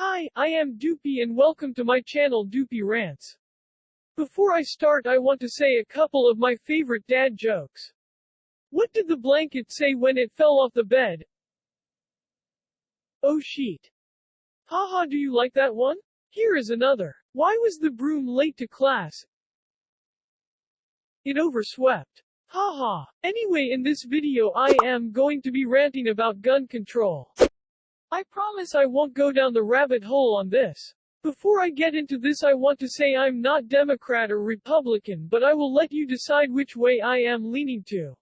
Hi, I am Doopy and welcome to my channel Doopy Rants. Before I start I want to say a couple of my favorite dad jokes. What did the blanket say when it fell off the bed? Oh sheet. Haha, do you like that one? Here is another. Why was the broom late to class? It overswept. Haha. Anyway, in this video I am going to be ranting about gun control. I promise I won't go down the rabbit hole on this. Before I get into this I want to say I'm not Democrat or Republican, but I will let you decide which way I am leaning to.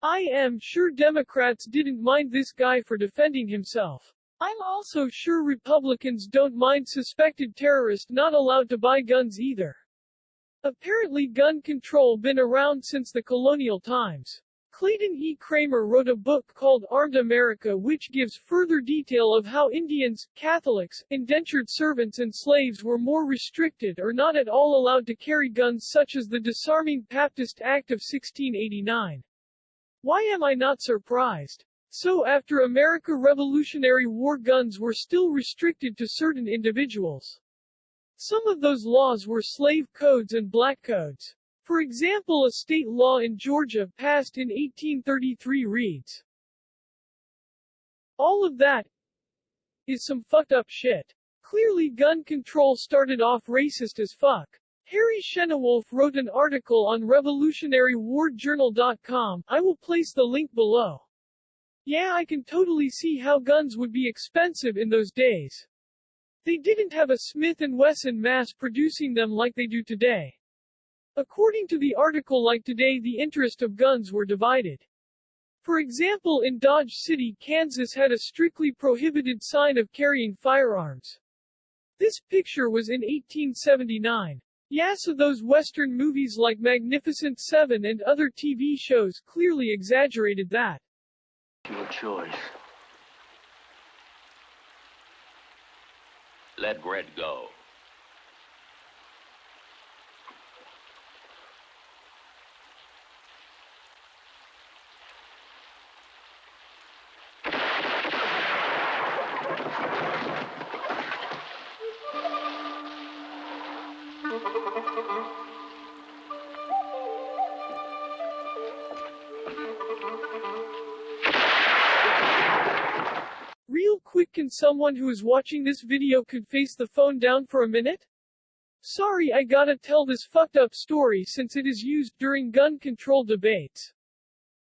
I am sure Democrats didn't mind this guy for defending himself. I'm also sure Republicans don't mind suspected terrorists not allowed to buy guns either. Apparently gun control been around since the colonial times. Clayton E. Cramer wrote a book called Armed America which gives further detail of how Indians, Catholics, indentured servants and slaves were more restricted or not at all allowed to carry guns, such as the Disarming Baptist Act of 1689. Why am I not surprised? So after America Revolutionary War guns were still restricted to certain individuals. Some of those laws were slave codes and black codes. For example, a state law in Georgia passed in 1833 reads, "All of that is some fucked up shit." Clearly gun control started off racist as fuck. Harry Shenewolf wrote an article on RevolutionaryWarJournal.com. I will place the link below. Yeah, I can totally see how guns would be expensive in those days. They didn't have a Smith & Wesson mass producing them like they do today. According to the article, like today, the interest of guns were divided. For example, in Dodge City, Kansas had a strictly prohibited sign of carrying firearms. This picture was in 1879. Yeah, so those Western movies like Magnificent Seven and other TV shows clearly exaggerated that. Your choice. Let Red go. Real quick, can someone who is watching this video could face the phone down for a minute? Sorry, I gotta tell this fucked up story since it is used during gun control debates.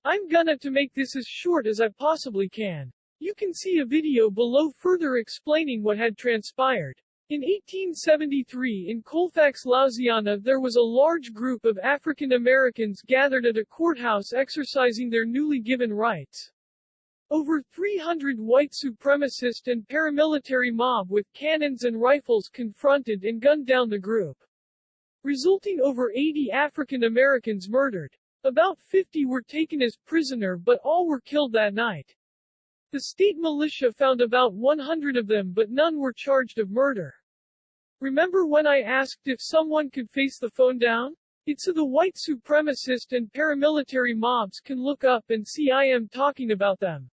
I'm gonna to make this as short as I possibly can. You can see a video below further explaining what had transpired. In 1873 in Colfax, Louisiana, there was a large group of African Americans gathered at a courthouse exercising their newly given rights. Over 300 white supremacist and paramilitary mob with cannons and rifles confronted and gunned down the group, resulting over 80 African Americans murdered. About 50 were taken as prisoner, but all were killed that night. The state militia found about 100 of them, but none were charged of murder. Remember when I asked if someone could face the phone down? It's so the white supremacist and paramilitary mobs can look up and see I am talking about them.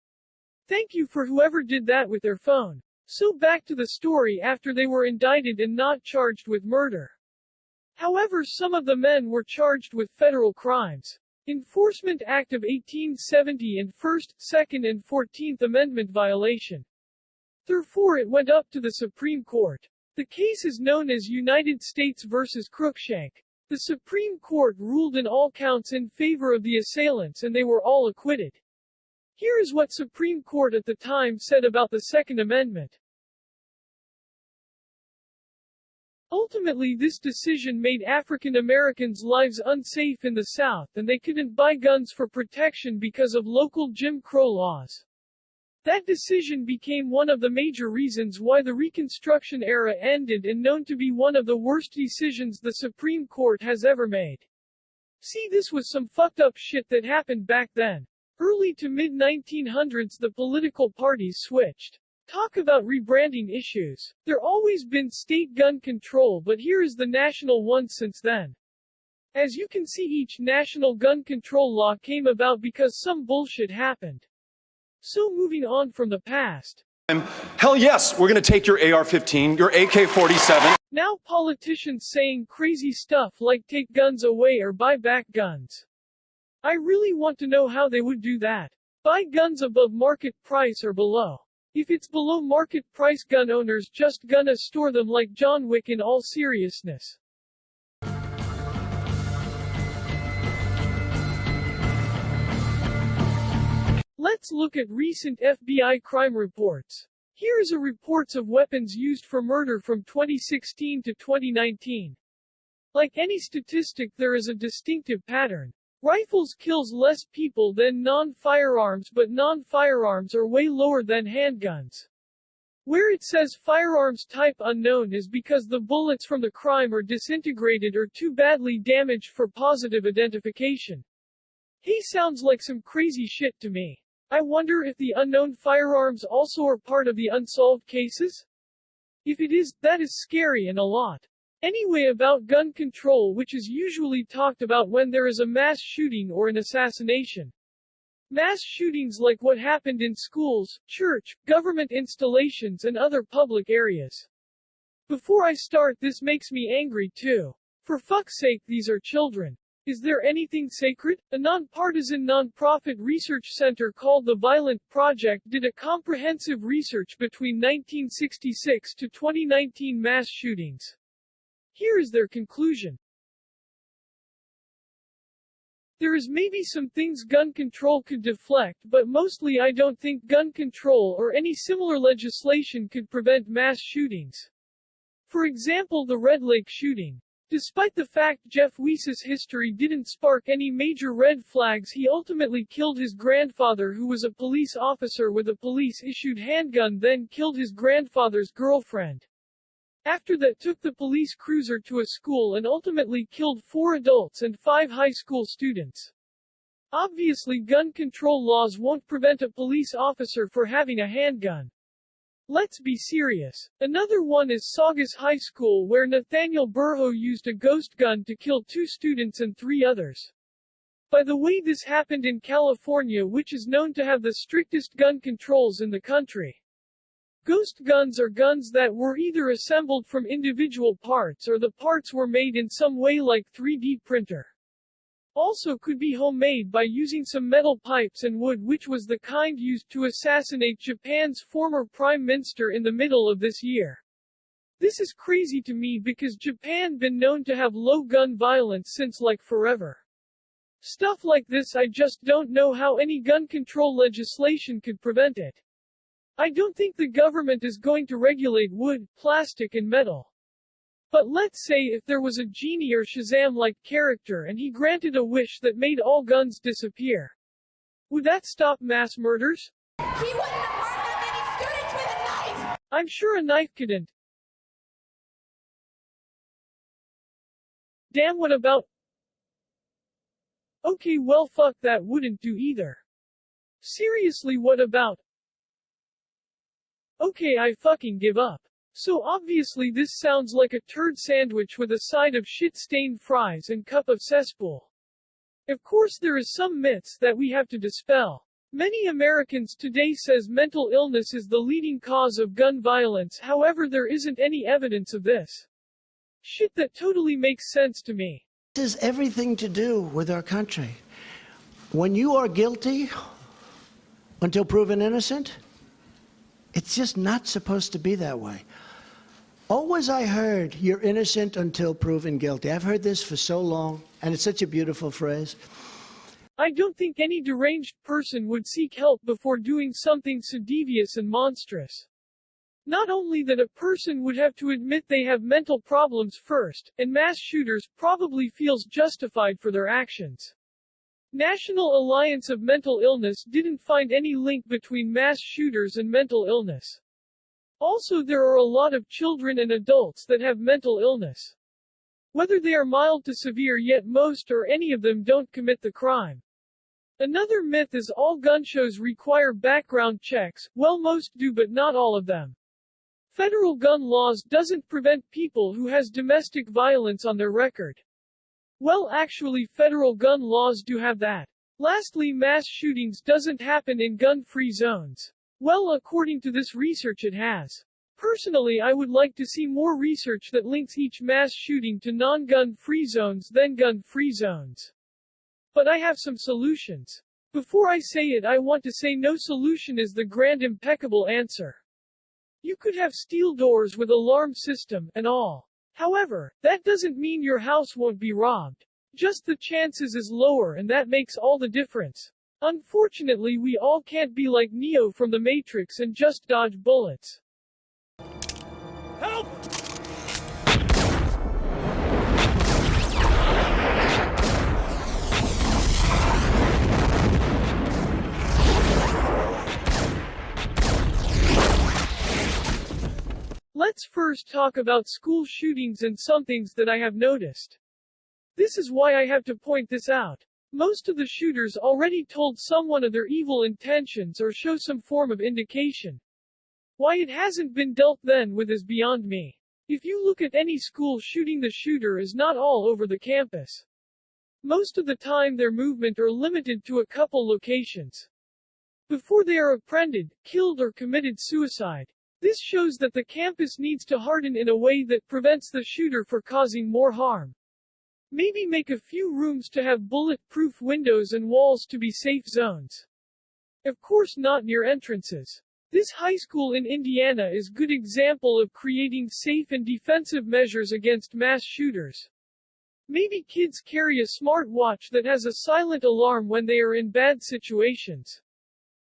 Thank you for whoever did that with their phone. So back to the story. After they were indicted and not charged with murder. However, some of the men were charged with federal crimes. Enforcement Act of 1870 and First, Second and 14th Amendment violation. Therefore it went up to the Supreme Court. The case is known as United States versus Crookshank. The Supreme Court ruled in all counts in favor of the assailants and they were all acquitted. Here is what Supreme Court at the time said about the Second Amendment. Ultimately, this decision made African Americans' lives unsafe in the South, and they couldn't buy guns for protection because of local Jim Crow laws. That decision became one of the major reasons why the Reconstruction era ended and known to be one of the worst decisions the Supreme Court has ever made. See, this was some fucked up shit that happened back then. Early to mid-1900s the political parties switched. Talk about rebranding issues. There always been state gun control, but here is the national one since then. As you can see, each national gun control law came about because some bullshit happened. So moving on from the past. Hell yes, we're going to take your AR-15, your AK-47. Now politicians saying crazy stuff like take guns away or buy back guns. I really want to know how they would do that. Buy guns above market price or below. If it's below market price, gun owners just gonna store them like John Wick. In all seriousness. Let's look at recent FBI crime reports. Here is a reports of weapons used for murder from 2016 to 2019. Like any statistic, there is a distinctive pattern. Rifles kills less people than non-firearms, but non-firearms are way lower than handguns. Where it says firearms type unknown is because the bullets from the crime are disintegrated or too badly damaged for positive identification. Hey, sounds like some crazy shit to me. I wonder if the unknown firearms also are part of the unsolved cases? If it is, that is scary and a lot. Anyway, about gun control, which is usually talked about when there is a mass shooting or an assassination. Mass shootings like what happened in schools, church, government installations and other public areas. Before I start, this makes me angry too. For fuck's sake, these are children. Is there anything sacred? A nonpartisan nonprofit research center called the Violent Project did a comprehensive research between 1966 to 2019 mass shootings. Here is their conclusion. There is maybe some things gun control could deflect, but mostly I don't think gun control or any similar legislation could prevent mass shootings. For example, the Red Lake shooting. Despite the fact Jeff Weiss's history didn't spark any major red flags, he ultimately killed his grandfather, who was a police officer with a police-issued handgun, then killed his grandfather's girlfriend. After that, took the police cruiser to a school and ultimately killed 4 adults and 5 high school students. Obviously, gun control laws won't prevent a police officer for having a handgun. Let's be serious. Another one is Saugus High School, where Nathaniel Burho used a ghost gun to kill 2 students and 3 others. By the way, this happened in California, which is known to have the strictest gun controls in the country. Ghost guns are guns that were either assembled from individual parts or the parts were made in some way like 3D printer. Also could be homemade by using some metal pipes and wood, which was the kind used to assassinate Japan's former prime minister in the middle of this year. This is crazy to me because Japan been known to have low gun violence since like forever. Stuff like this, I just don't know how any gun control legislation could prevent it. I don't think the government is going to regulate wood, plastic and metal. But let's say if there was a genie or Shazam-like character and he granted a wish that made all guns disappear. Would that stop mass murders? He wouldn't have harmed that many students with a knife! I'm sure a knife couldn't. Damn, what about? Okay, well fuck, that wouldn't do either. Seriously, what about? Okay, I fucking give up. So obviously this sounds like a turd sandwich with a side of shit-stained fries and cup of cesspool. Of course there is some myths that we have to dispel. Many Americans today says mental illness is the leading cause of gun violence, however there isn't any evidence of this. Shit, that totally makes sense to me. This has everything to do with our country. When you are guilty until proven innocent, it's just not supposed to be that way. Always I heard, you're innocent until proven guilty. I've heard this for so long, and it's such a beautiful phrase. I don't think any deranged person would seek help before doing something so devious and monstrous. Not only that, a person would have to admit they have mental problems first, and mass shooters probably feels justified for their actions. National Alliance of Mental Illness didn't find any link between mass shooters and mental illness. Also, there are a lot of children and adults that have mental illness. Whether they are mild to severe, yet most or any of them don't commit the crime. Another myth is all gun shows require background checks. Well, most do, but not all of them. Federal gun laws doesn't prevent people who has domestic violence on their record. Well, actually, federal gun laws do have that. Lastly, mass shootings doesn't happen in gun-free zones. Well, according to this research it has. Personally, I would like to see more research that links each mass shooting to non-gun free zones than gun-free zones. But I have some solutions. Before I say it, I want to say no solution is the grand impeccable answer. You could have steel doors with alarm system and all. However, that doesn't mean your house won't be robbed. Just the chances is lower, and that makes all the difference. Unfortunately, we all can't be like Neo from the Matrix and just dodge bullets. Help! Let's first talk about school shootings and some things that I have noticed. This is why I have to point this out. Most of the shooters already told someone of their evil intentions or show some form of indication. Why it hasn't been dealt then with is beyond me. If you look at any school shooting, the shooter is not all over the campus. Most of the time their movement are limited to a couple locations before they are apprehended, killed or committed suicide. This shows that the campus needs to harden in a way that prevents the shooter from causing more harm. Maybe make a few rooms to have bullet-proof windows and walls to be safe zones. Of course not near entrances. This high school in Indiana is a good example of creating safe and defensive measures against mass shooters. Maybe kids carry a smart watch that has a silent alarm when they are in bad situations.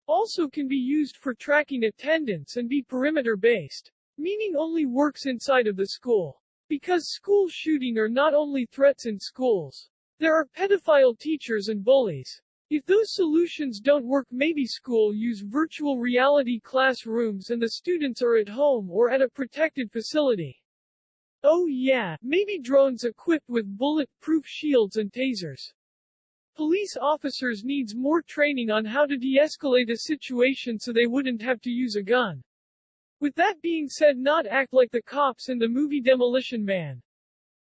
Also can be used for tracking attendance and be perimeter-based, meaning only works inside of the school. Because school shooting are not only threats in schools. There are pedophile teachers and bullies. If those solutions don't work, maybe school use virtual reality classrooms and the students are at home or at a protected facility. Oh yeah, maybe drones equipped with bullet-proof shields and tasers. Police officers needs more training on how to de-escalate a situation so they wouldn't have to use a gun. With that being said, not act like the cops in the movie Demolition Man.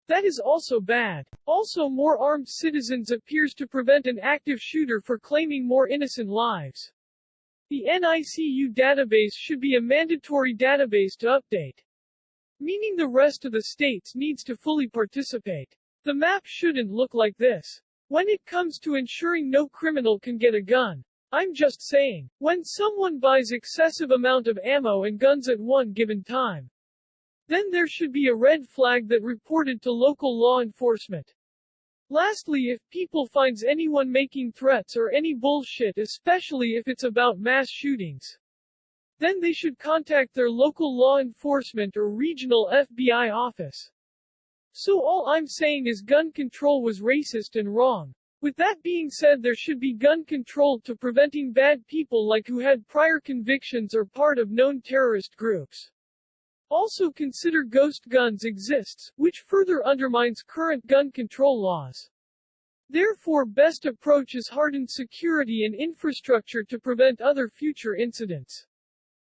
That is also bad. Also, more armed citizens appears to prevent an active shooter for claiming more innocent lives. The NICU database should be a mandatory database to update, meaning the rest of the states needs to fully participate. The map shouldn't look like this. When it comes to ensuring no criminal can get a gun, I'm just saying, when someone buys excessive amount of ammo and guns at one given time, then there should be a red flag that reported to local law enforcement. Lastly, if people finds anyone making threats or any bullshit, especially if it's about mass shootings, then they should contact their local law enforcement or regional FBI office. So all I'm saying is gun control was racist and wrong. With that being said, there should be gun control to preventing bad people like who had prior convictions or part of known terrorist groups. Also consider ghost guns exists, which further undermines current gun control laws. Therefore, best approach is hardened security and infrastructure to prevent other future incidents,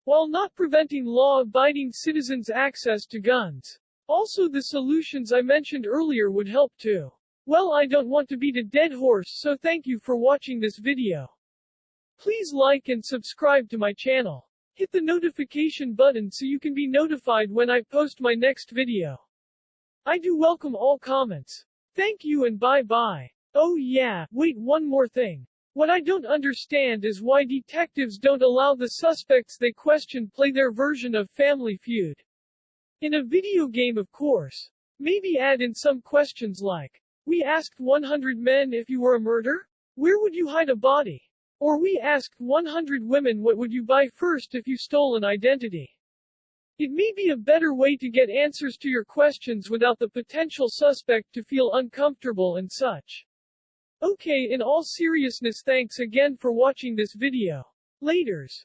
while not preventing law-abiding citizens' access to guns. Also, the solutions I mentioned earlier would help too. Well, I don't want to beat a dead horse, so thank you for watching this video. Please like and subscribe to my channel. Hit the notification button so you can be notified when I post my next video. I do welcome all comments. Thank you and bye-bye. Oh yeah, wait, one more thing. What I don't understand is why detectives don't allow the suspects they question play their version of Family Feud. In a video game, of course. Maybe add in some questions like, we asked 100 men if you were a murderer, where would you hide a body? Or we asked 100 women what would you buy first if you stole an identity. It may be a better way to get answers to your questions without the potential suspect to feel uncomfortable and such. Okay, in all seriousness, thanks again for watching this video. Laters.